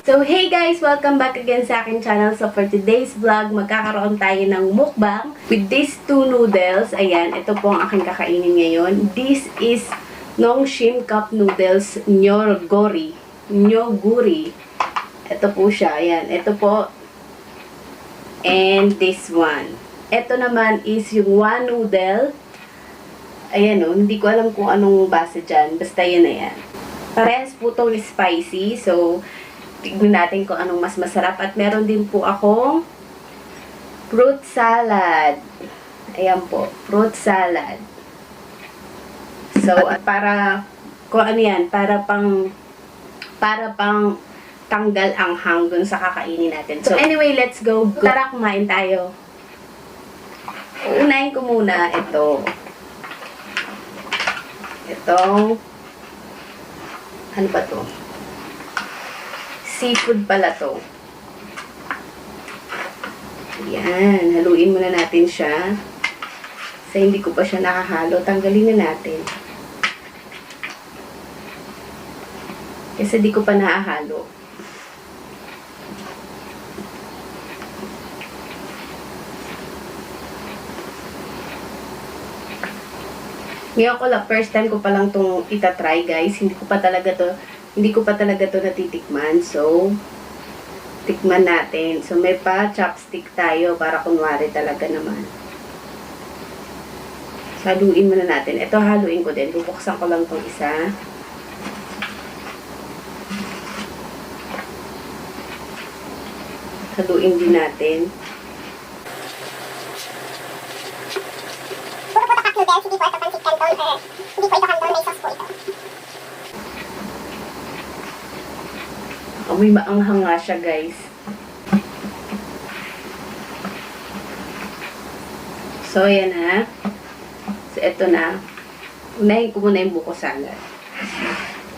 So, hey guys! Welcome back again sa aking channel. So, for today's vlog, magkakaroon tayo ng mukbang with these two noodles. Ayan, ito po ang aking kakainin ngayon. This is Nongshim Cup Noodles Nyoguri. Ito po siya. Ayan, ito po. And this one. Ito naman is yung one noodle. Ayan o, hindi ko alam kung anong base dyan. Basta yan na yan. Parehas po itong spicy. So, tignan natin kung anong mas masarap. At meron din po akong fruit salad. Ayan po, fruit salad. So, para, kung ano yan, para pang tanggal ang hang dun sa kakainin natin. So, anyway, let's go. Tara, kumain tayo. Uunahin ko muna ito. Itong, ano ba to? Seafood pala to. Ayan. Haluin muna natin siya. Kasi hindi ko pa siya nakahalo. Tanggalin na natin. Kasi di ko pa nakahalo. Ngayon ko lang, first time ko pa lang itong itatry, guys. Hindi ko pa talaga to natitikman. So, tikman natin. So, may pa chopstick tayo para kunwari talaga naman. So, haluin muna natin. Ito, haluin ko din. Bubuksan ko lang itong isa. Haluin din natin. Hindi po ito pancit canton or hindi po ito canton, may sauce po ito. May maanghang nga siya, guys. So, ayan na. So, eto na. Unahin ko muna yung buko salad.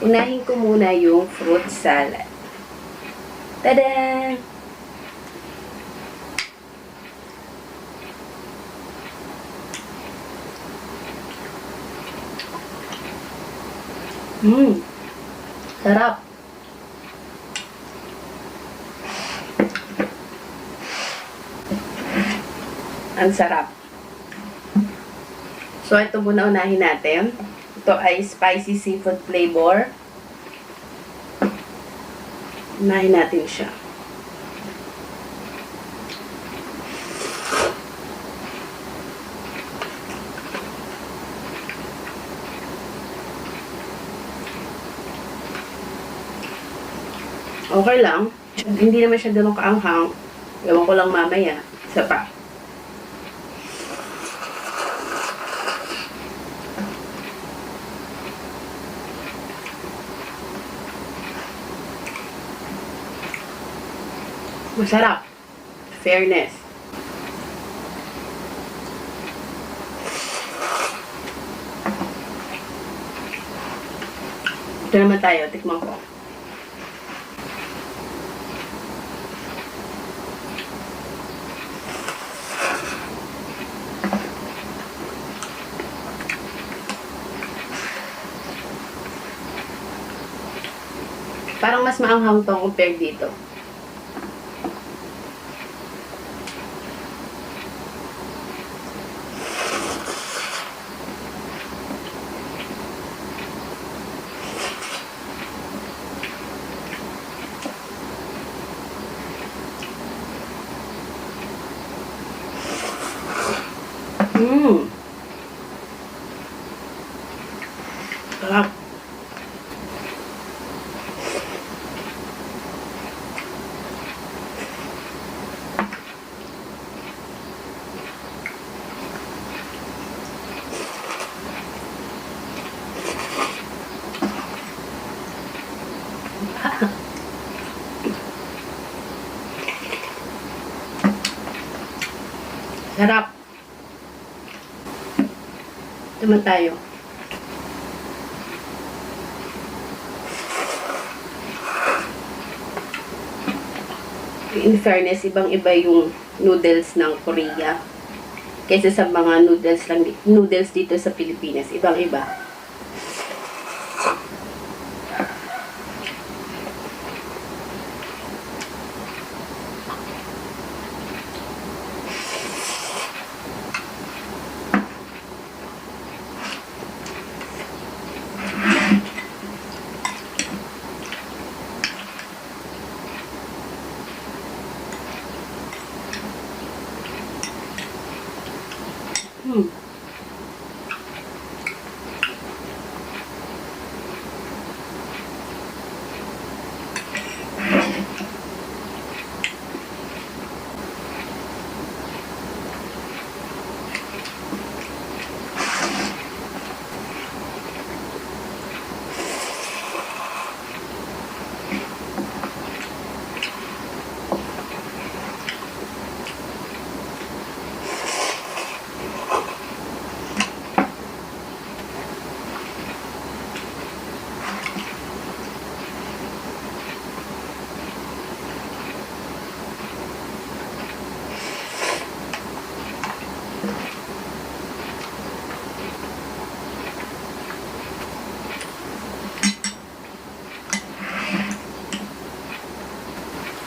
Unahin ko muna yung fruit salad. Tada! Sarap. Ang sarap. So, ito muna unahin natin. Ito ay spicy seafood flavor. Unahin natin siya. Okay lang. Hindi naman siya ganun kaanghang. Ewan ko lang mamaya. Isa pa. Masarap. Fairness. Ito naman tayo. Tikman ko. Parang mas maanghang to compared dito. Sarap. Sarap. Naman tayo. In fairness, ibang-iba yung noodles ng Korea kaysa sa mga noodles dito sa Pilipinas. Ibang-iba.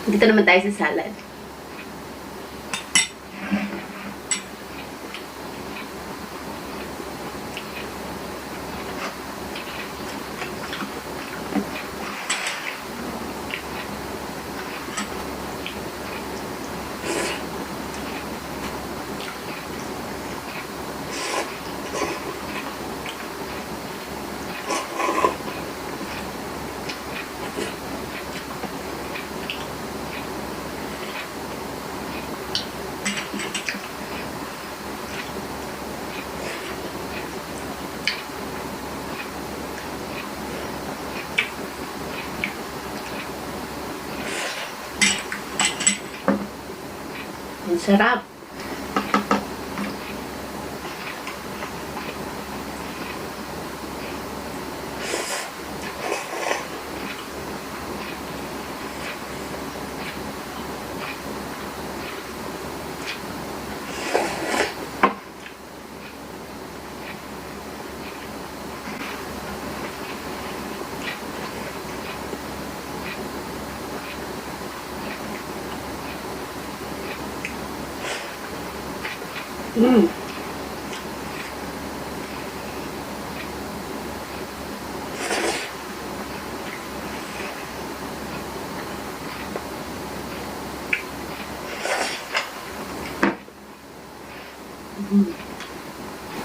Dito naman tayo sa salad. Ang sarap.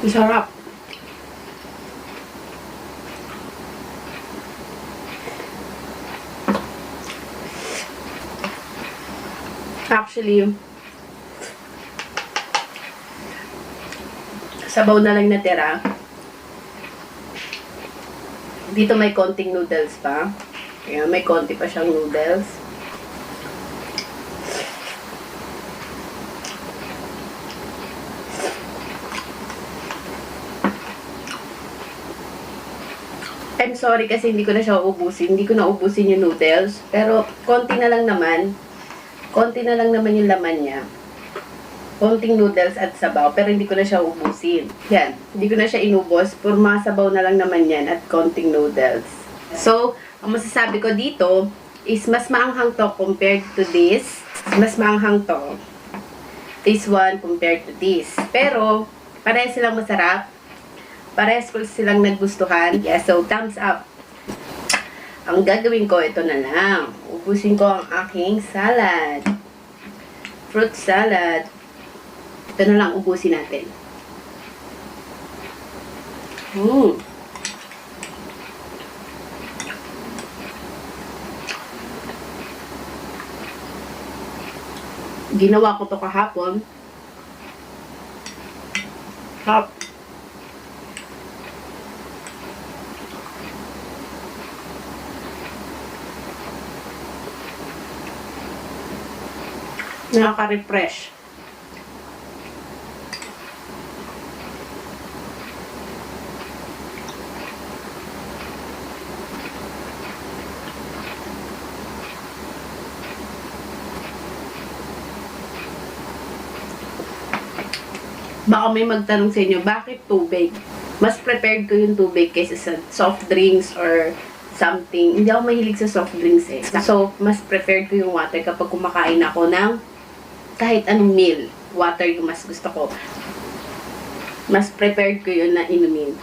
Ang sarap. Actually, sabaw na lang natira. Dito may konting noodles pa. Ayan, may konti pa siyang noodles. I'm sorry kasi hindi ko na siya uubusin. Hindi ko na ubusin yung noodles. Pero, konti na lang naman. Konti na lang naman yung laman niya. Konting noodles at sabaw. Pero hindi ko na siya ubusin. Yan. Hindi ko na siya inubos. Puro mga sabaw na lang naman yan at konting noodles. So, ang masasabi ko dito is mas maanghang to compared to this. Mas maanghang to. This one compared to this. Pero, parehas silang masarap. Parehas ko silang nagustuhan. Yeah, so thumbs up. Ang gagawin ko, ito na lang. Ubusin ko ang aking salad. Fruit salad. Ito na lang ubusin natin. Ginawa ko to kahapon. Hop. Nakaka-refresh. Baka may magtanong sa inyo, bakit tubig? Mas prepared ko yung tubig kaysa sa soft drinks or something. Hindi ako mahilig sa soft drinks eh. So, mas prepared ko yung water kapag kumakain ako ng kahit anong meal. Water yung mas gusto ko. Mas prepared ko yun na inumin.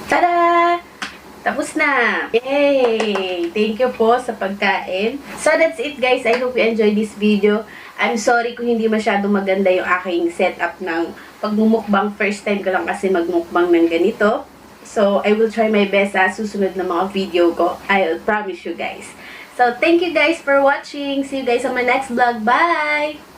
Tada! Tapos na! Yay! Thank you po sa pagkain. So, that's it guys. I hope you enjoyed this video. I'm sorry kung hindi masyadong maganda yung aking setup ng pagmumukbang. First time ko lang kasi magmukbang ng ganito. So, I will try my best sa susunod na mga video ko. I'll promise you guys. So, thank you guys for watching. See you guys on my next vlog. Bye!